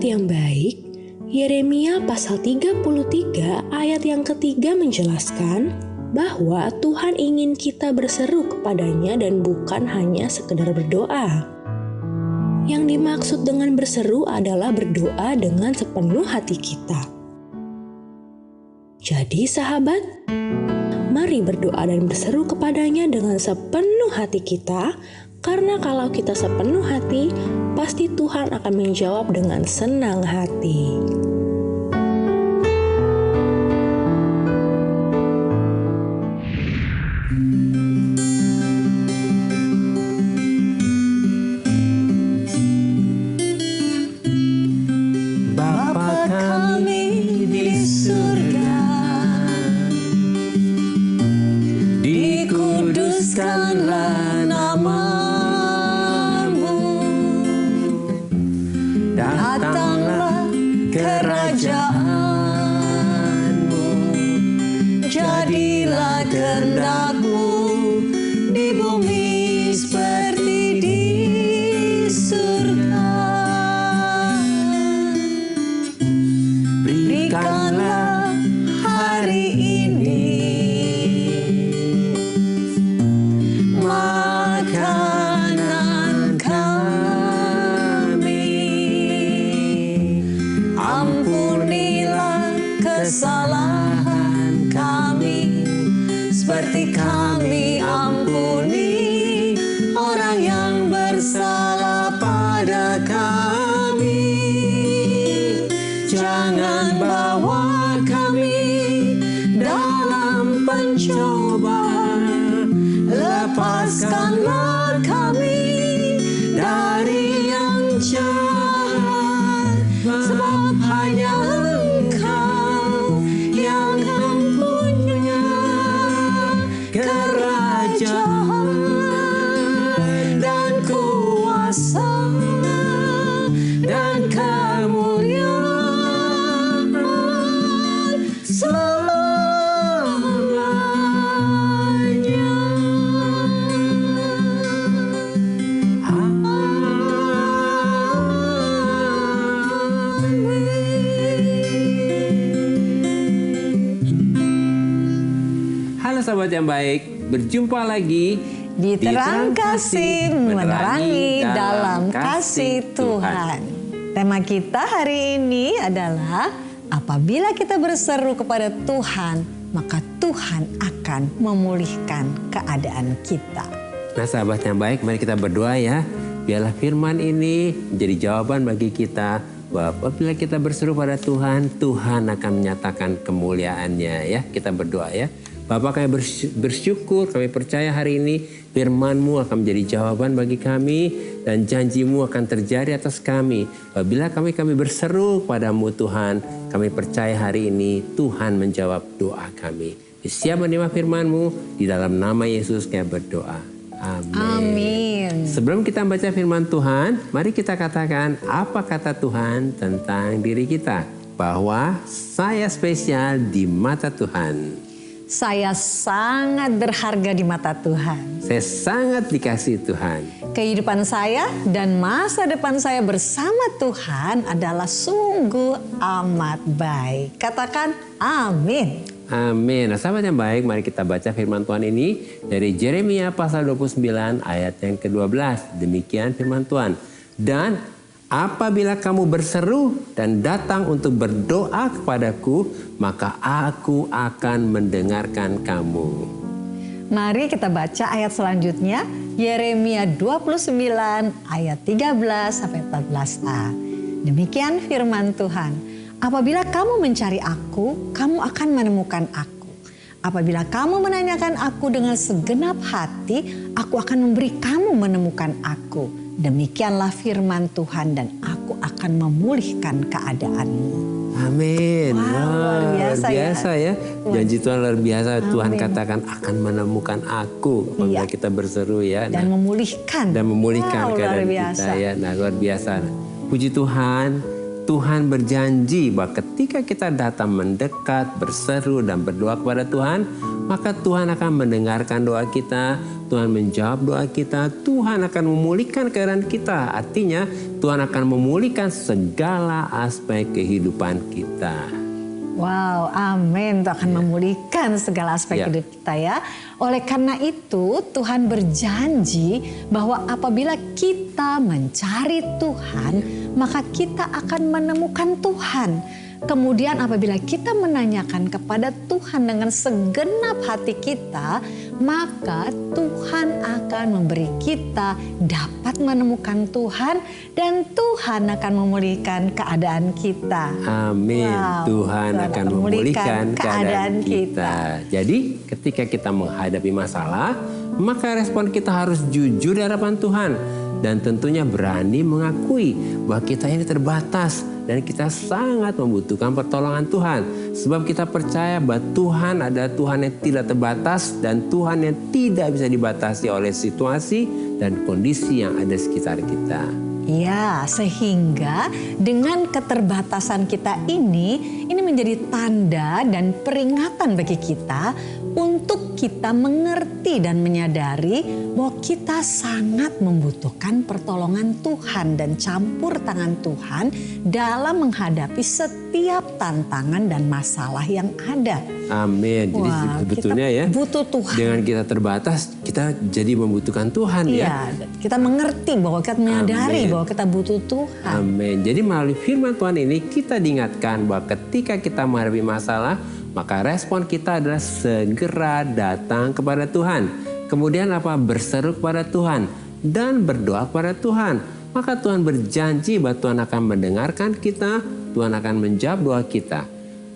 yang baik, Yeremia pasal 33 ayat yang ketiga menjelaskan bahwa Tuhan ingin kita berseru kepadanya dan bukan hanya sekedar berdoa. Yang dimaksud dengan berseru adalah berdoa dengan sepenuh hati kita. Jadi sahabat, mari berdoa dan berseru kepadanya dengan sepenuh hati kita, karena kalau kita sepenuh hati, pasti Tuhan akan menjawab dengan senang hati. Bapa kami di surga, dikuduskanlah nama-Mu, datanglah kerajaan-Mu, jadilah kehendak-Mu di bumi seperti di surga. Berikanlah hari ini makanan kami. Ampunilah kesalahan kami, seperti kami ampuni orang yang bersalah pada kami. Jangan bawa kami dalam pencobaan, lepaskanlah kami dari yang jahat, sebab hanya Engkau yang mempunyai kerajaan dan kuasa dan kemuliaan selamanya. Halo sahabat yang baik, berjumpa lagi Di Terang Kasih menerangi dalam kasih Tuhan. Tema kita hari ini adalah apabila kita berseru kepada Tuhan, maka Tuhan akan memulihkan keadaan kita. Nah sahabat yang baik, mari kita berdoa ya. Biarlah firman ini menjadi jawaban bagi kita bahwa apabila kita berseru pada Tuhan, Tuhan akan menyatakan kemuliaannya ya. Kita berdoa ya. Bapak, kami bersyukur, kami percaya hari ini firman-Mu akan menjadi jawaban bagi kami dan janji-Mu akan terjadi atas kami. Apabila kami berseru padamu Tuhan, kami percaya hari ini Tuhan menjawab doa kami. Siap menerima firman-Mu, di dalam nama Yesus kami berdoa. Amin. Amin. Sebelum kita baca firman Tuhan, mari kita katakan apa kata Tuhan tentang diri kita. Bahwa saya spesial di mata Tuhan. Saya sangat berharga di mata Tuhan. Saya sangat dikasihi Tuhan. Kehidupan saya dan masa depan saya bersama Tuhan adalah sungguh amat baik. Katakan amin. Amin. Nah sahabat yang baik, mari kita baca firman Tuhan ini dari Yeremia pasal 29 ayat yang ke-12. Demikian firman Tuhan. Dan apabila kamu berseru dan datang untuk berdoa kepadaku, maka aku akan mendengarkan kamu. Mari kita baca ayat selanjutnya. Yeremia 29 ayat 13 sampai 14a. Demikian firman Tuhan. Apabila kamu mencari aku, kamu akan menemukan aku. Apabila kamu menanyakan aku dengan segenap hati, aku akan memberi kamu menemukan aku. Demikianlah firman Tuhan dan aku akan memulihkan keadaanmu. Amin. Wow, luar biasa ya. Janji Tuhan luar biasa. Amin. Tuhan katakan akan menemukan aku. Apabila kita berseru ya. Dan memulihkan. Dan memulihkan keadaan kita ya. Nah luar biasa. Puji Tuhan. Tuhan berjanji bahwa ketika kita datang mendekat, berseru dan berdoa kepada Tuhan, maka Tuhan akan mendengarkan doa kita, Tuhan menjawab doa kita, Tuhan akan memulihkan keadaan kita. Artinya Tuhan akan memulihkan segala aspek kehidupan kita. Wow, amin. Tuhan akan memulihkan segala aspek hidup kita ya. Oleh karena itu Tuhan berjanji bahwa apabila kita mencari Tuhan, maka kita akan menemukan Tuhan. Kemudian apabila kita menanyakan kepada Tuhan dengan segenap hati kita, maka Tuhan akan memberi kita dapat menemukan Tuhan dan Tuhan akan memulihkan keadaan kita. Amin. Wow, Tuhan akan memulihkan keadaan kita. Jadi ketika kita menghadapi masalah, maka respon kita harus jujur di hadapan Tuhan. Dan tentunya berani mengakui bahwa kita ini terbatas dan kita sangat membutuhkan pertolongan Tuhan. Sebab kita percaya bahwa Tuhan adalah Tuhan yang tidak terbatas dan Tuhan yang tidak bisa dibatasi oleh situasi dan kondisi yang ada sekitar kita. Ya, sehingga dengan keterbatasan kita ini menjadi tanda dan peringatan bagi kita untuk kita mengerti dan menyadari bahwa kita sangat membutuhkan pertolongan Tuhan dan campur tangan Tuhan dalam menghadapi setiap tantangan dan masalah yang ada. Amin. Jadi sebetulnya ya, butuh Tuhan. Dengan kita terbatas, kita jadi membutuhkan Tuhan ya. Kita mengerti bahwa kita menyadari bahwa kita butuh Tuhan. Amin. Jadi melalui firman Tuhan ini kita diingatkan bahwa ketika kita menghadapi masalah, maka respon kita adalah segera datang kepada Tuhan. Kemudian apa? Berseru kepada Tuhan dan berdoa kepada Tuhan. Maka Tuhan berjanji bahwa Tuhan akan mendengarkan kita, Tuhan akan menjawab doa kita.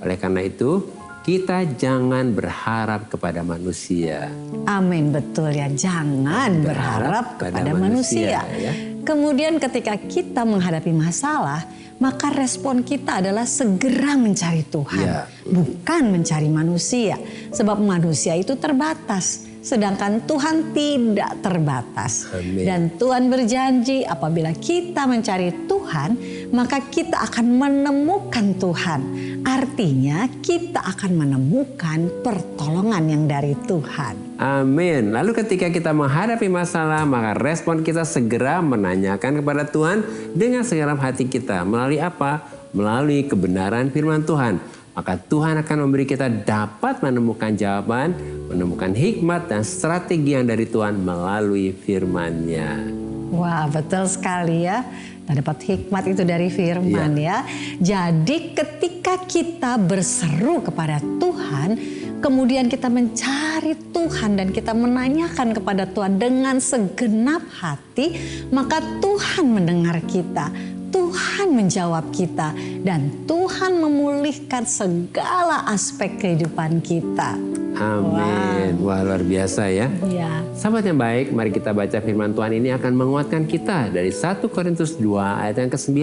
Oleh karena itu, kita jangan berharap kepada manusia. Amin, betul ya. Jangan berharap kepada manusia. Ya. Kemudian ketika kita menghadapi masalah, maka respon kita adalah segera mencari Tuhan, bukan mencari manusia. Sebab manusia itu terbatas, sedangkan Tuhan tidak terbatas. Amin. Dan Tuhan berjanji apabila kita mencari Tuhan, maka kita akan menemukan Tuhan. Artinya kita akan menemukan pertolongan yang dari Tuhan. Amin. Lalu ketika kita menghadapi masalah, maka respon kita segera menanyakan kepada Tuhan dengan segenap hati kita. Melalui apa? Melalui kebenaran firman Tuhan. Maka Tuhan akan memberi kita dapat menemukan jawaban, menemukan hikmat dan strategi yang dari Tuhan melalui firman-Nya. Wah, betul sekali ya. Kita dapat hikmat itu dari firman ya. Jadi ketika kita berseru kepada Tuhan, kemudian kita mencari Tuhan dan kita menanyakan kepada Tuhan dengan segenap hati, maka Tuhan mendengar kita, Tuhan menjawab kita, dan Tuhan memulihkan segala aspek kehidupan kita. Amin. Wah, luar biasa ya. Ya. Sahabat yang baik, mari kita baca firman Tuhan ini akan menguatkan kita dari 1 Korintus 2 ayat yang ke-9.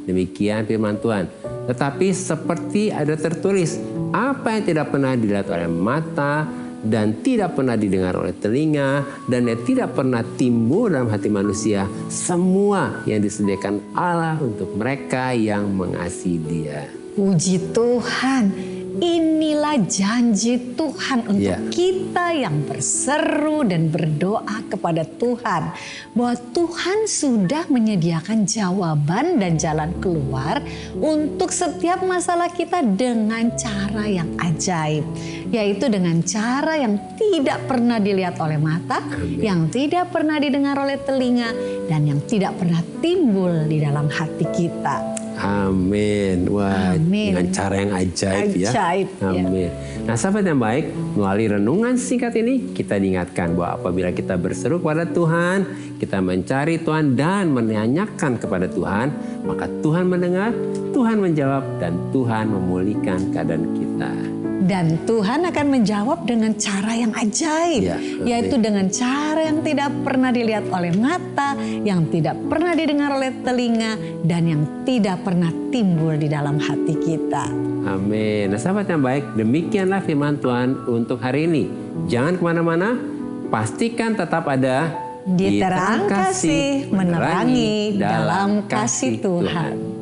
Demikian firman Tuhan. Tetapi seperti ada tertulis, apa yang tidak pernah dilihat oleh mata dan tidak pernah didengar oleh telinga dan yang tidak pernah timbul dalam hati manusia, semua yang disediakan Allah untuk mereka yang mengasihi Dia. Puji Tuhan. Inilah janji Tuhan untuk kita yang berseru dan berdoa kepada Tuhan. Bahwa Tuhan sudah menyediakan jawaban dan jalan keluar untuk setiap masalah kita dengan cara yang ajaib. Yaitu dengan cara yang tidak pernah dilihat oleh mata, yang tidak pernah didengar oleh telinga, dan yang tidak pernah timbul di dalam hati kita. Amin. Wah, Amin. dengan cara yang ajaib ya. Amin. Nah, sahabat yang baik, melalui renungan singkat ini kita diingatkan bahwa apabila kita berseru kepada Tuhan, kita mencari Tuhan dan menanyakan kepada Tuhan, maka Tuhan mendengar, Tuhan menjawab, dan Tuhan memulihkan keadaan kita. Dan Tuhan akan menjawab dengan cara yang ajaib, yaitu dengan cara yang tidak pernah dilihat oleh mata, yang tidak pernah didengar oleh telinga, dan yang tidak pernah timbul di dalam hati kita. Amin. Nah, sahabat yang baik, demikianlah firman Tuhan untuk hari ini. Jangan kemana-mana, pastikan tetap ada di terang kasih, menerangi dalam kasih Tuhan.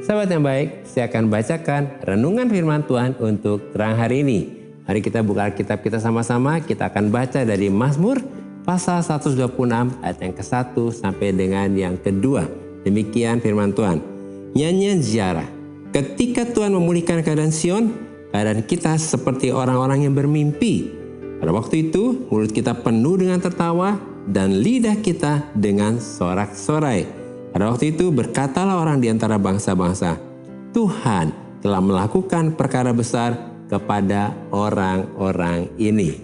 Sahabat yang baik, saya akan bacakan renungan firman Tuhan untuk terang hari ini. Mari kita buka Alkitab kita sama-sama. Kita akan baca dari Mazmur pasal 126 ayat yang ke-1 sampai dengan yang kedua. Demikian firman Tuhan. Nyanyian ziarah. Ketika Tuhan memulihkan keadaan Sion, keadaan kita seperti orang-orang yang bermimpi. Pada waktu itu, mulut kita penuh dengan tertawa dan lidah kita dengan sorak-sorai. Pada waktu itu berkatalah orang di antara bangsa-bangsa, Tuhan telah melakukan perkara besar kepada orang-orang ini.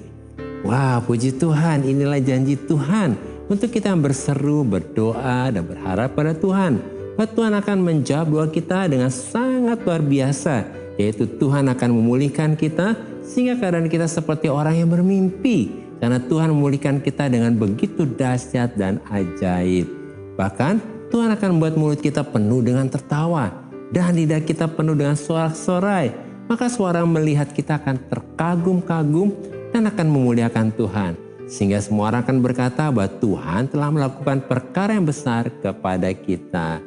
Wah, puji Tuhan, inilah janji Tuhan untuk kita berseru, berdoa, dan berharap pada Tuhan. Bahwa Tuhan akan menjawab doa kita dengan sangat luar biasa, yaitu Tuhan akan memulihkan kita sehingga keadaan kita seperti orang yang bermimpi. Karena Tuhan memulihkan kita dengan begitu dahsyat dan ajaib. Bahkan Tuhan akan membuat mulut kita penuh dengan tertawa dan lidah kita penuh dengan sorak-sorai. Maka suara melihat kita akan terkagum-kagum dan akan memuliakan Tuhan. Sehingga semua orang akan berkata bahwa Tuhan telah melakukan perkara yang besar kepada kita.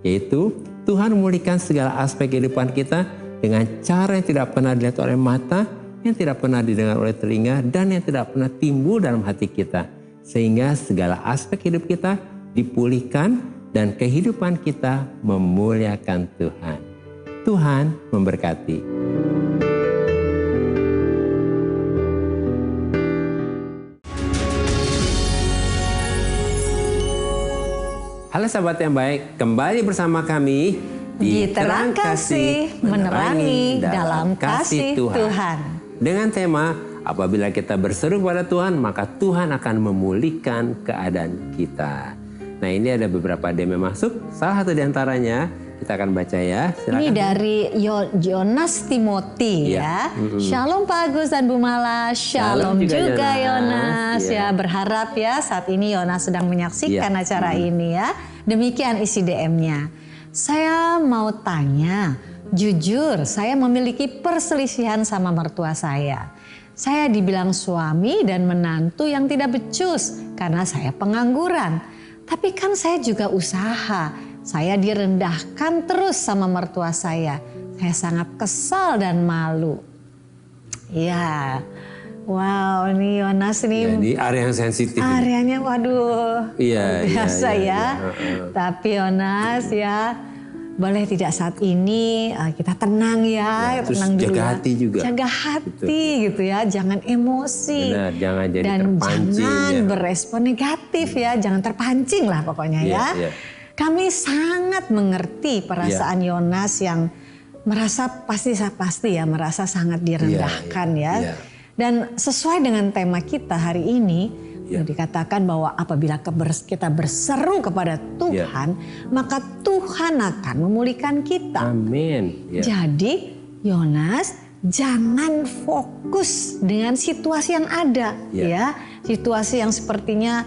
Yaitu Tuhan memulihkan segala aspek kehidupan kita dengan cara yang tidak pernah dilihat oleh mata, yang tidak pernah didengar oleh telinga, dan yang tidak pernah timbul dalam hati kita. Sehingga segala aspek hidup kita dipulihkan dan kehidupan kita memuliakan Tuhan. Tuhan memberkati. Halo sahabat yang baik, kembali bersama kami di Terang Kasih, menerangi dalam kasih Tuhan. Dengan tema, apabila kita berseru kepada Tuhan, maka Tuhan akan memulihkan keadaan kita. Nah, ini ada beberapa DM masuk. Salah satu diantaranya kita akan baca ya. Silakan. Ini dari Yonas Timothy ya. Shalom Pak Agus dan Bu Mala. Shalom juga Yonas. Ya, berharap ya saat ini Yonas sedang menyaksikan acara ini ya. Demikian isi DM-nya. Saya mau tanya, jujur saya memiliki perselisihan sama mertua saya. Saya dibilang suami dan menantu yang tidak becus karena saya pengangguran. Tapi kan saya juga usaha, saya direndahkan terus sama mertua saya. Saya sangat kesal dan malu. Ya, wow, ini Yonas ini. Ya, ini area yang sensitif. Areanya waduh, biasa ya. Tapi Yonas ya, boleh tidak saat ini kita tenang ya, tenang dulu jaga ya. hati juga. Jaga hati gitu ya, jangan emosi. Benar, jangan jadi dan terpancing. Jangan ya. berespon negatif ya, jangan terpancing lah pokoknya ya. Kami sangat mengerti perasaan Yonas yang merasa pasti ya, merasa sangat direndahkan ya. Dan sesuai dengan tema kita hari ini, dikatakan bahwa apabila kita berseru kepada Tuhan, maka Tuhan akan memulihkan kita. Amin. Jadi Yonas, jangan fokus dengan situasi yang ada, ya. Situasi yang sepertinya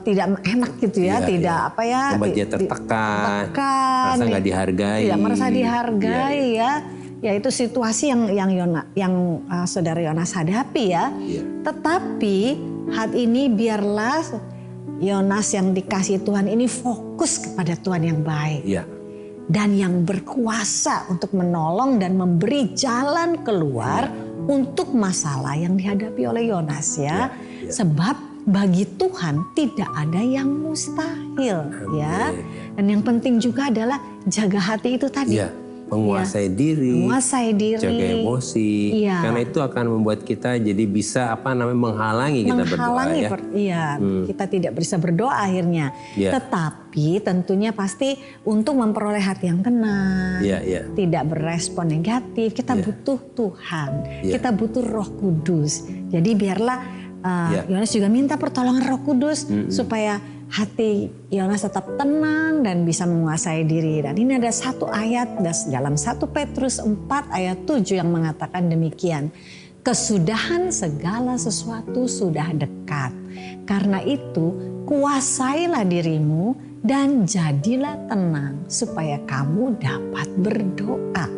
tidak enak gitu ya, tidak apa ya. Membuat dia tertekan, merasa nggak dihargai. Tidak merasa dihargai ya. Ya itu situasi yang saudara Yonas hadapi ya. Tetapi saat ini biarlah Yonas yang dikasih Tuhan ini fokus kepada Tuhan yang baik. Dan yang berkuasa untuk menolong dan memberi jalan keluar untuk masalah yang dihadapi oleh Yonas ya. Sebab bagi Tuhan tidak ada yang mustahil. Ya. Dan yang penting juga adalah jaga hati itu tadi. Menguasai diri, jaga emosi, karena itu akan membuat kita jadi bisa menghalangi kita berdoa ya. Kita tidak bisa berdoa akhirnya. Tetapi tentunya pasti untuk memperoleh hati yang tenang, tidak berespon negatif. Kita butuh Tuhan, kita butuh Roh Kudus. Jadi biarlah Yonas juga minta pertolongan Roh Kudus supaya hati Yonas tetap tenang dan bisa menguasai diri. Dan ini ada satu ayat dalam 1 Petrus 4 ayat 7 yang mengatakan demikian. Kesudahan segala sesuatu sudah dekat. Karena itu kuasailah dirimu dan jadilah tenang supaya kamu dapat berdoa.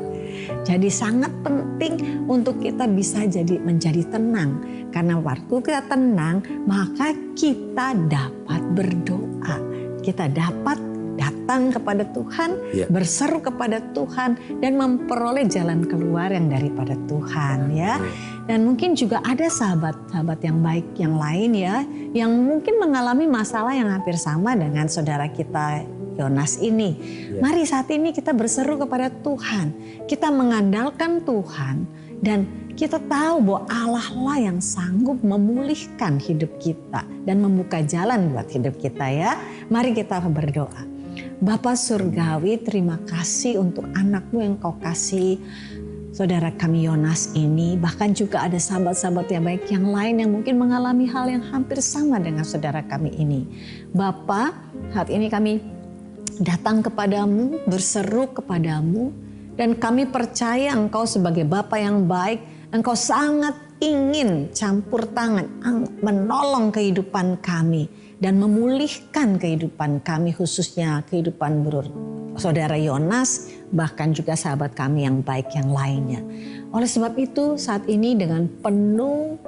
Jadi sangat penting untuk kita bisa menjadi tenang. Karena waktu kita tenang, maka kita dapat berdoa. Kita dapat datang kepada Tuhan, Ya. berseru kepada Tuhan, dan memperoleh jalan keluar yang daripada Tuhan ya. Dan mungkin juga ada sahabat-sahabat yang baik yang lain ya, yang mungkin mengalami masalah yang hampir sama dengan saudara kita Yonas ini. Mari saat ini kita berseru kepada Tuhan, kita mengandalkan Tuhan, dan kita tahu bahwa Allah lah yang sanggup memulihkan hidup kita dan membuka jalan buat hidup kita ya. Mari kita berdoa. Bapa Surgawi, terima kasih untuk anak-Mu yang Kau kasih saudara kami Yonas ini. Bahkan juga ada sahabat-sahabat yang baik yang lain yang mungkin mengalami hal yang hampir sama dengan saudara kami ini. Bapa, saat ini kami datang kepadamu, berseru kepadamu, dan kami percaya Engkau sebagai Bapa yang baik. Engkau sangat ingin campur tangan, menolong kehidupan kami dan memulihkan kehidupan kami, khususnya kehidupan saudara Yonas, bahkan juga sahabat kami yang baik yang lainnya. Oleh sebab itu saat ini dengan penuh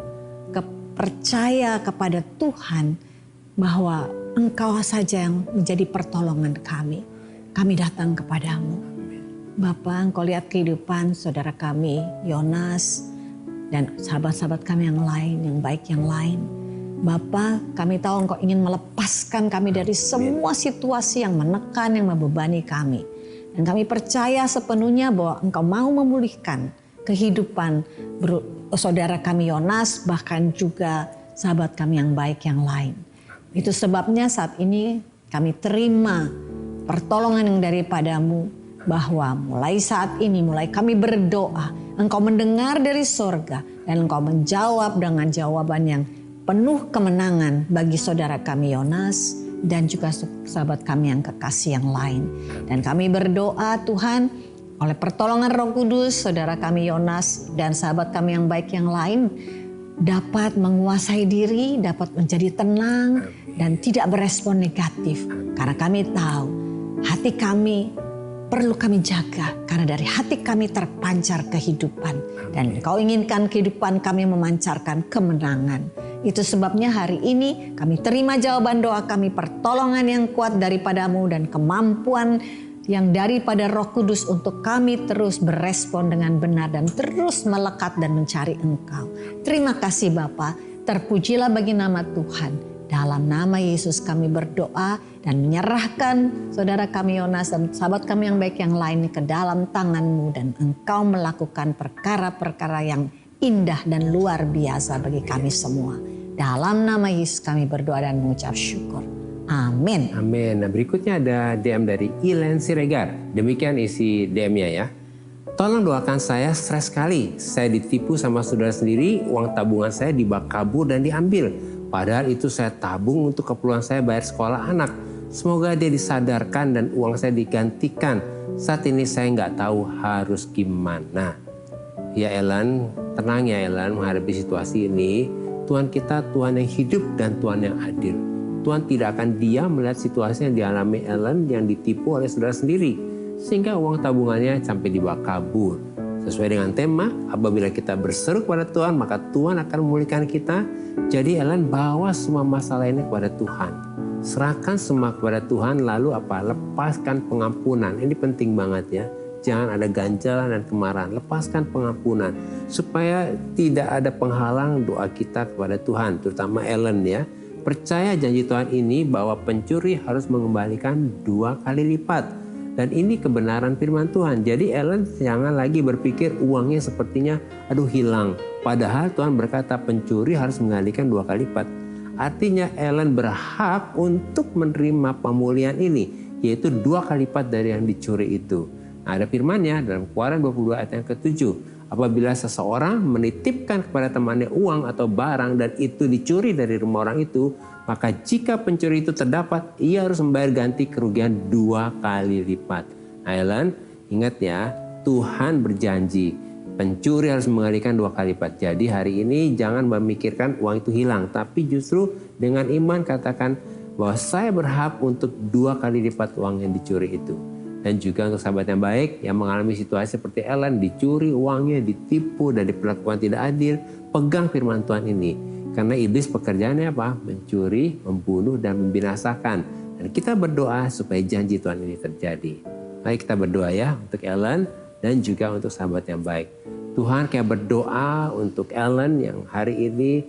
percaya kepada Tuhan bahwa Engkau saja yang menjadi pertolongan kami datang kepadamu. Bapa, Engkau lihat kehidupan saudara kami Yonas dan sahabat-sahabat kami yang lain, yang baik yang lain. Bapa, kami tahu Engkau ingin melepaskan kami dari semua situasi yang menekan, yang membebani kami. Dan kami percaya sepenuhnya bahwa Engkau mau memulihkan kehidupan saudara kami Yonas, bahkan juga sahabat kami yang baik yang lain. Itu sebabnya saat ini kami terima pertolongan yang daripadamu, bahwa mulai saat ini, mulai kami berdoa, Engkau mendengar dari sorga dan Engkau menjawab dengan jawaban yang penuh kemenangan bagi saudara kami Yonas dan juga sahabat kami yang kekasih yang lain. Dan kami berdoa Tuhan, oleh pertolongan Roh Kudus, saudara kami Yonas dan sahabat kami yang baik yang lain dapat menguasai diri, dapat menjadi tenang dan tidak berespon negatif. Karena kami tahu hati kami perlu kami jaga, karena dari hati kami terpancar kehidupan. Dan Kau inginkan kehidupan kami memancarkan kemenangan. Itu sebabnya hari ini kami terima jawaban doa kami, pertolongan yang kuat daripadamu dan kemampuan yang daripada Roh Kudus untuk kami terus berespon dengan benar dan terus melekat dan mencari Engkau. Terima kasih Bapa, terpujilah bagi nama Tuhan. Dalam nama Yesus kami berdoa dan menyerahkan saudara kami Yonas dan sahabat kami yang baik yang lain ke dalam tangan-Mu, dan Engkau melakukan perkara-perkara yang indah dan luar biasa bagi kami semua. Dalam nama Yesus kami berdoa dan mengucap syukur. Amin. Amin. Nah, berikutnya ada DM dari Ilen Siregar. Demikian isi DM-nya ya. Tolong doakan saya, stres sekali. Saya ditipu sama saudara sendiri, uang tabungan saya dibawa kabur dan diambil. Padahal itu saya tabung untuk keperluan saya bayar sekolah anak. Semoga dia disadarkan dan uang saya digantikan. Saat ini saya nggak tahu harus gimana. Ya Ellen, tenang ya Ellen menghadapi situasi ini. Tuhan kita Tuhan yang hidup dan Tuhan yang adil. Tuhan tidak akan diam melihat situasi yang dialami Ellen yang ditipu oleh saudara sendiri. Sehingga uang tabungannya sampai dibawa kabur. Sesuai dengan tema, apabila kita berseru kepada Tuhan, maka Tuhan akan memulihkan kita. Jadi Ellen, bawa semua masalah ini kepada Tuhan. Serahkan semua kepada Tuhan, lalu lepaskan pengampunan. Ini penting banget ya. Jangan ada ganjalan dan kemarahan. Lepaskan pengampunan. Supaya tidak ada penghalang doa kita kepada Tuhan. Terutama Ellen ya. Percaya janji Tuhan ini bahwa pencuri harus mengembalikan 2 kali lipat. Dan ini kebenaran firman Tuhan. Jadi Ellen jangan lagi berpikir uangnya sepertinya hilang. Padahal Tuhan berkata pencuri harus mengembalikan 2 kali lipat. Artinya Ellen berhak untuk menerima pemulihan ini. Yaitu 2 kali lipat dari yang dicuri itu. Nah, ada firmannya dalam Keluaran 22 ayat yang ke-7. Apabila seseorang menitipkan kepada temannya uang atau barang dan itu dicuri dari rumah orang itu, maka jika pencuri itu terdapat, ia harus membayar ganti kerugian 2 kali lipat. Nah, Ellen, ingat ya, Tuhan berjanji pencuri harus mengembalikan 2 kali lipat. Jadi hari ini jangan memikirkan uang itu hilang, tapi justru dengan iman katakan bahwa saya berhak untuk 2 kali lipat uang yang dicuri itu. Dan juga untuk sahabat yang baik yang mengalami situasi seperti Ellen, dicuri uangnya, ditipu dan diperlakukan tidak adil, pegang firman Tuhan ini. Karena iblis pekerjaannya apa? Mencuri, membunuh, dan membinasakan. Dan Dan kita berdoa supaya janji Tuhan ini terjadi. Mari kita berdoa ya untuk Ellen dan juga untuk sahabat yang baik. Tuhan, kayak berdoa untuk Ellen yang hari ini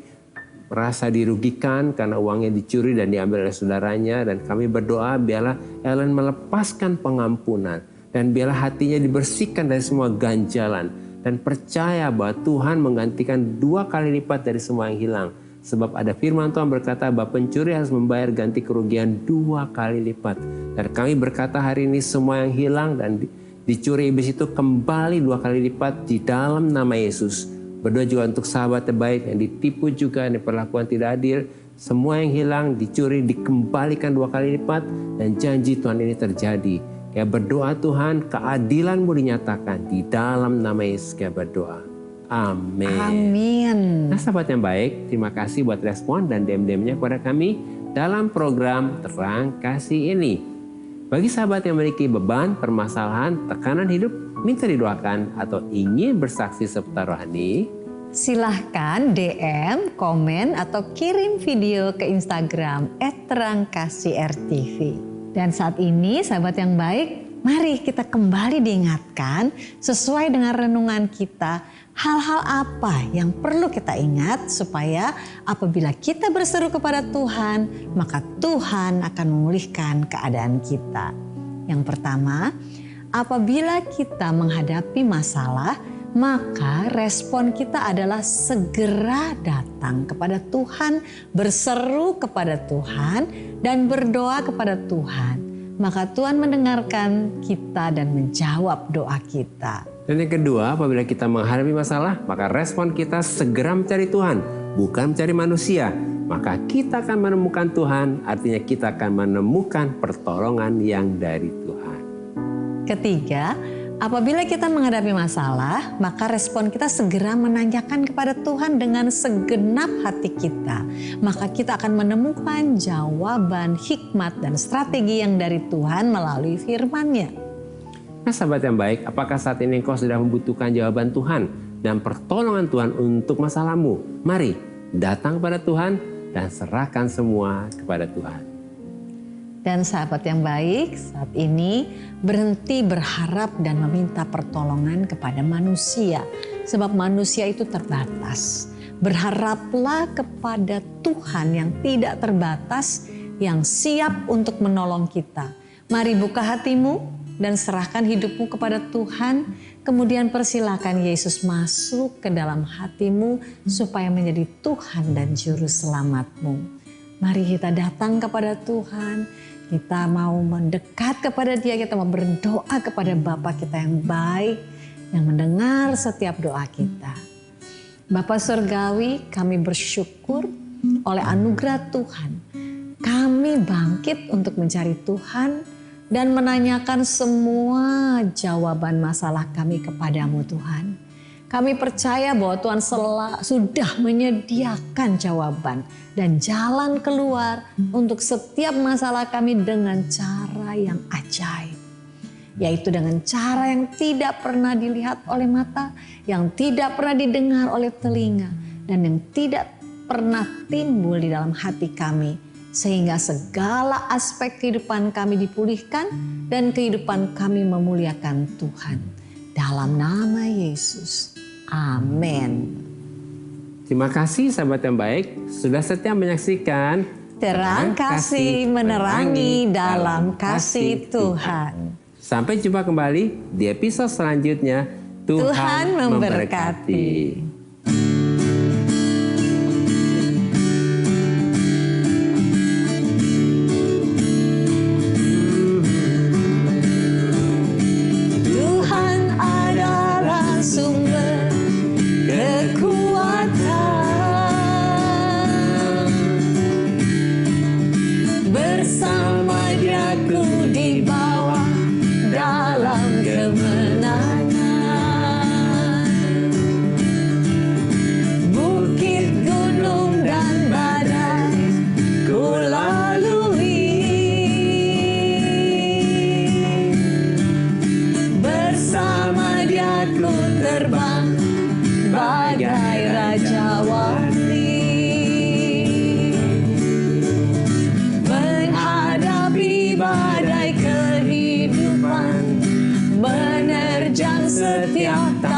merasa dirugikan karena uangnya dicuri dan diambil oleh saudaranya. Dan kami berdoa biarlah Ellen melepaskan pengampunan. Dan biarlah hatinya dibersihkan dari semua ganjalan. Dan percaya bahwa Tuhan menggantikan 2 kali lipat dari semua yang hilang. Sebab ada firman Tuhan berkata bahwa pencuri harus membayar ganti kerugian 2 kali lipat. Dan kami berkata hari ini semua yang hilang dan dicuri iblis itu kembali 2 kali lipat di dalam nama Yesus. Berdoa juga untuk sahabat terbaik yang ditipu juga, yang diperlakukan tidak adil. Semua yang hilang, dicuri, dikembalikan 2 kali lipat. Dan janji Tuhan ini terjadi. Kayak berdoa Tuhan, keadilan-Mu dinyatakan di dalam nama Yesus. Kayak berdoa. Amin. Amin. Nah sahabat yang baik, terima kasih buat respon dan DM-DM-nya kepada kami dalam program Terang Kasih ini. Bagi sahabat yang memiliki beban, permasalahan, tekanan hidup, minta didoakan atau ingin bersaksi seputar rohani, silahkan DM, komen, atau kirim video ke Instagram @terangkasih_rtv. Dan saat ini sahabat yang baik, mari kita kembali diingatkan sesuai dengan renungan kita, hal-hal apa yang perlu kita ingat supaya apabila kita berseru kepada Tuhan, maka Tuhan akan memulihkan keadaan kita. Yang pertama, apabila kita menghadapi masalah, maka respon kita adalah segera datang kepada Tuhan, berseru kepada Tuhan, dan berdoa kepada Tuhan. Maka Tuhan mendengarkan kita dan menjawab doa kita. Dan yang kedua, apabila kita menghadapi masalah, maka respon kita segera mencari Tuhan, bukan mencari manusia. Maka kita akan menemukan Tuhan, artinya kita akan menemukan pertolongan yang dari Tuhan. Ketiga, apabila kita menghadapi masalah, maka respon kita segera menanyakan kepada Tuhan dengan segenap hati kita. Maka kita akan menemukan jawaban, hikmat, dan strategi yang dari Tuhan melalui firman-Nya. Nah sahabat yang baik, apakah saat ini engkau sudah membutuhkan jawaban Tuhan dan pertolongan Tuhan untuk masalahmu? Mari datang kepada Tuhan dan serahkan semua kepada Tuhan. Dan sahabat yang baik, saat ini berhenti berharap dan meminta pertolongan kepada manusia. Sebab manusia itu terbatas. Berharaplah kepada Tuhan yang tidak terbatas, yang siap untuk menolong kita. Mari buka hatimu dan serahkan hidupmu kepada Tuhan. Kemudian persilakan Yesus masuk ke dalam hatimu supaya menjadi Tuhan dan Juru Selamatmu. Mari kita datang kepada Tuhan. Kita mau mendekat kepada Dia. Kita mau berdoa kepada Bapa kita yang baik, yang mendengar setiap doa kita. Bapa Surgawi, kami bersyukur oleh anugerah Tuhan. Kami bangkit untuk mencari Tuhan dan menanyakan semua jawaban masalah kami kepadamu Tuhan. Kami percaya bahwa Tuhan sudah menyediakan jawaban dan jalan keluar untuk setiap masalah kami dengan cara yang ajaib. Yaitu dengan cara yang tidak pernah dilihat oleh mata, yang tidak pernah didengar oleh telinga, dan yang tidak pernah timbul di dalam hati kami. Sehingga segala aspek kehidupan kami dipulihkan dan kehidupan kami memuliakan Tuhan. Dalam nama Yesus. Amin. Terima kasih sahabat yang baik sudah setia menyaksikan Terang Kasih menerangi dalam kasih Tuhan. Sampai jumpa kembali di episode selanjutnya. Tuhan memberkati. Menghadapi setiap tahun.